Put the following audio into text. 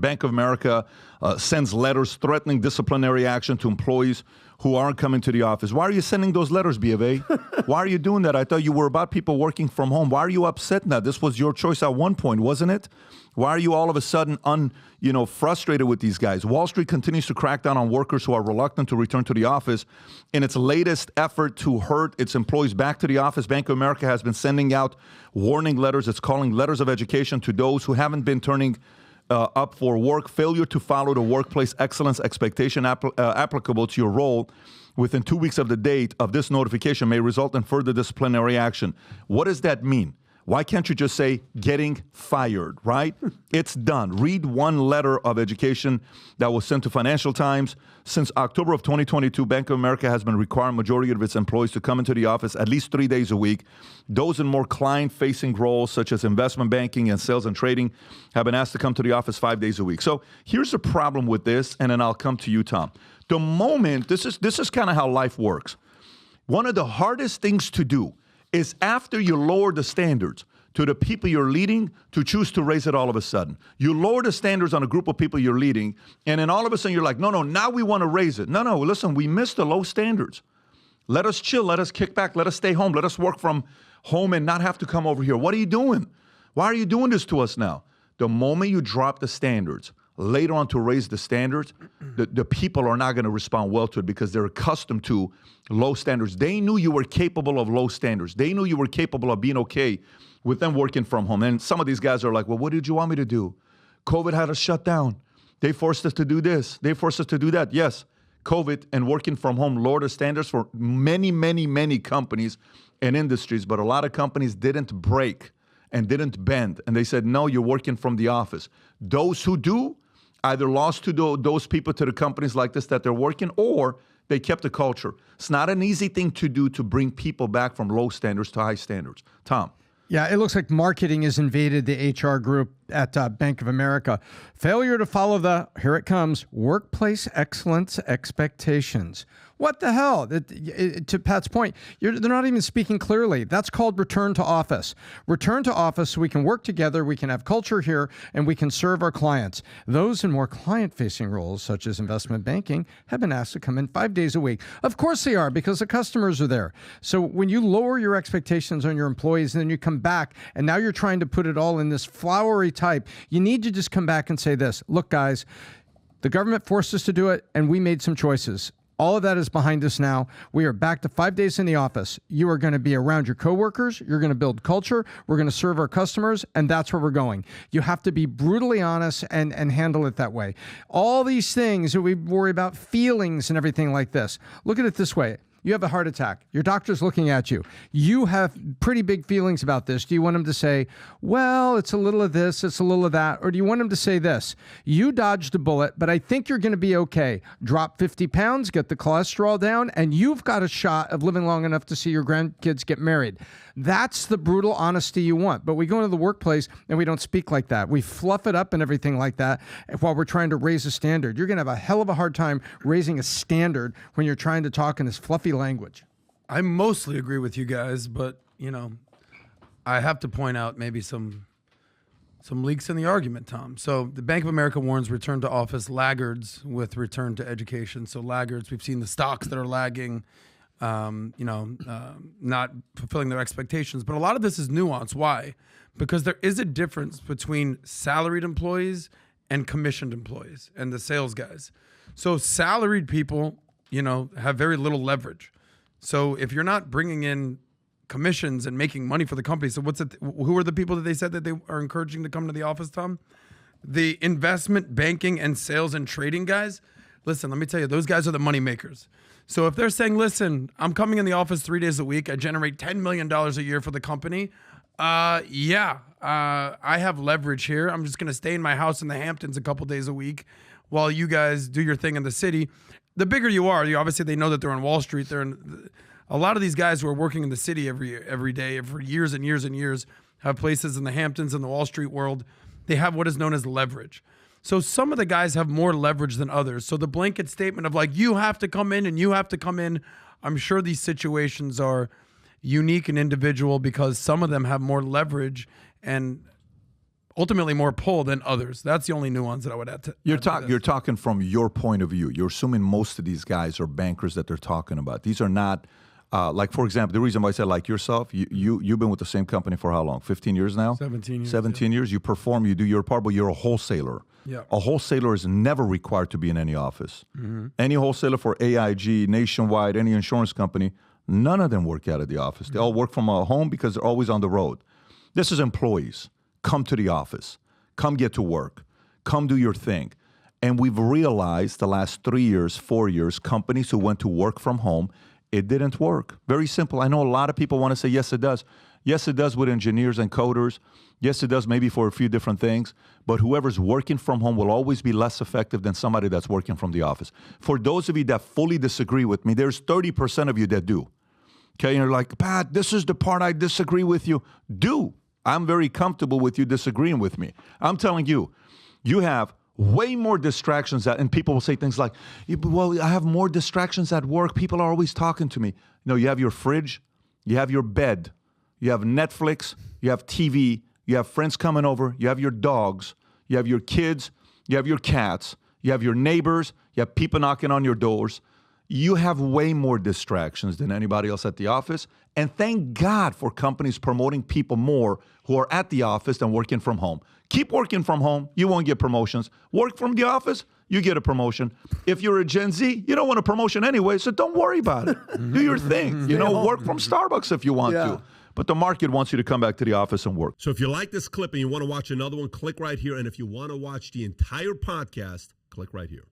Bank of America sends letters threatening disciplinary action to employees who aren't coming to the office. Why are you sending those letters, B of A? Why are you doing that? I thought you were about people working from home. Why are you upset now? This was your choice at one point, wasn't it? Why are you all of a sudden frustrated with these guys? Wall Street continues to crack down on workers who are reluctant to return to the office. In its latest effort to herd its employees back to the office, Bank of America has been sending out warning letters. It's calling letters of education to those who haven't been turning up for work. Failure to follow the workplace excellence expectation applicable to your role within 2 weeks of the date of this notification may result in further disciplinary action. What does that mean? Why can't you just say getting fired, right? It's done. Read one letter of education that was sent to Financial Times. Since October of 2022, Bank of America has been requiring majority of its employees to come into the office at least 3 days a week. Those in more client-facing roles, such as investment banking and sales and trading, have been asked to come to the office 5 days a week. So here's the problem with this, and then I'll come to you, Tom. The moment, this is kind of how life works. One of the hardest things to do is after you lower the standards to the people you're leading to choose to raise it all of a sudden. You lower the standards on a group of people you're leading, and then all of a sudden you're like, no, now we want to raise it. No, listen, we missed the low standards. Let us chill, let us kick back, let us stay home, let us work from home and not have to come over here. What are you doing? Why are you doing this to us now? The moment you drop the standards, later on to raise the standards, the people are not going to respond well to it because they're accustomed to low standards. They knew you were capable of low standards. They knew you were capable of being okay with them working from home. And some of these guys are like, well, what did you want me to do? COVID had us shut down. They forced us to do this. They forced us to do that. Yes, COVID and working from home lowered the standards for many, many, many companies and industries, but a lot of companies didn't break and didn't bend. And they said, no, you're working from the office. Those who do either lost to those people to the companies like this that they're working, or they kept the culture. It's not an easy thing to do to bring people back from low standards to high standards. Tom. Yeah, it looks like marketing has invaded the HR group at Bank of America. Failure to follow the, here it comes, workplace excellence expectations. What the hell? To Pat's point, they're not even speaking clearly. That's called return to office. Return to office so we can work together, we can have culture here, and we can serve our clients. Those in more client-facing roles, such as investment banking, have been asked to come in 5 days a week. Of course they are, because the customers are there. So when you lower your expectations on your employees and then you come back, and now you're trying to put it all in this flowery type, you need to just come back and say this. Look, guys, the government forced us to do it, and we made some choices. All of that is behind us now. We are back to 5 days in the office. You are going to be around your coworkers. You're going to build culture. We're going to serve our customers, and that's where we're going. You have to be brutally honest and handle it that way. All these things that we worry about, feelings and everything like this. Look at it this way. You have a heart attack. Your doctor's looking at you. You have pretty big feelings about this. Do you want him to say, well, it's a little of this, it's a little of that? Or do you want him to say this? You dodged a bullet, but I think you're going to be okay. Drop 50 pounds, get the cholesterol down, and you've got a shot of living long enough to see your grandkids get married. That's the brutal honesty you want. But we go into the workplace and we don't speak like that. We fluff it up and everything like that while we're trying to raise a standard. You're going to have a hell of a hard time raising a standard when you're trying to talk in this fluffy language. I mostly agree with you guys, but, I have to point out maybe some leaks in the argument, Tom. So the Bank of America warns return to office laggards with return to education. So laggards, we've seen the stocks that are lagging, not fulfilling their expectations. But a lot of this is nuance. Why? Because there is a difference between salaried employees and commissioned employees and the sales guys. So salaried people, have very little leverage. So if you're not bringing in commissions and making money for the company, so who are the people that they said that they are encouraging to come to the office, Tom? The investment banking and sales and trading guys. Listen, let me tell you, those guys are the money makers. So if they're saying, listen, I'm coming in the office 3 days a week, I generate $10 million a year for the company, I have leverage here. I'm just going to stay in my house in the Hamptons a couple days a week while you guys do your thing in the city. The bigger you are, obviously they know that they're on Wall Street. A lot of these guys who are working in the city every day for years and years and years have places in the Hamptons and the Wall Street world. They have what is known as leverage. So some of the guys have more leverage than others. So the blanket statement of you have to come in and you have to come in, I'm sure these situations are unique and individual because some of them have more leverage and ultimately more pull than others. That's the only nuance that I would add to. You're talking from your point of view. You're assuming most of these guys are bankers that they're talking about. These are not, like, for example, the reason why I said like yourself, you've been with the same company for how long? 15 years now? 17 years. 17 years. You perform, you do your part, but you're a wholesaler. Yeah. A wholesaler is never required to be in any office. Any wholesaler for AIG, Nationwide, any insurance company, none of them work out of the office. They all work from home because they're always on the road. This is employees. Come to the office. Come get to work. Come do your thing. And we've realized the last 3 years, 4 years, companies who went to work from home, it didn't work. Very simple. I know a lot of people want to say, yes, it does. Yes, it does with engineers and coders. Yes, it does maybe for a few different things. But whoever's working from home will always be less effective than somebody that's working from the office. For those of you that fully disagree with me, there's 30% of you that do. Okay, and you're like, Pat, this is the part I disagree with you. Do. I'm very comfortable with you disagreeing with me. I'm telling you, you have way more distractions and people will say things like, well, I have more distractions at work. People are always talking to me. No, you have your fridge, you have your bed, you have Netflix, you have TV, you have friends coming over, you have your dogs, you have your kids, you have your cats, you have your neighbors, you have people knocking on your doors. You have way more distractions than anybody else at the office. And thank God for companies promoting people more who are at the office than working from home. Keep working from home, you won't get promotions. Work from the office, you get a promotion. If you're a Gen Z, you don't want a promotion anyway, so don't worry about it. Do your thing. Work from Starbucks if you want to. But the market wants you to come back to the office and work. So if you like this clip and you want to watch another one, click right here. And if you want to watch the entire podcast, click right here.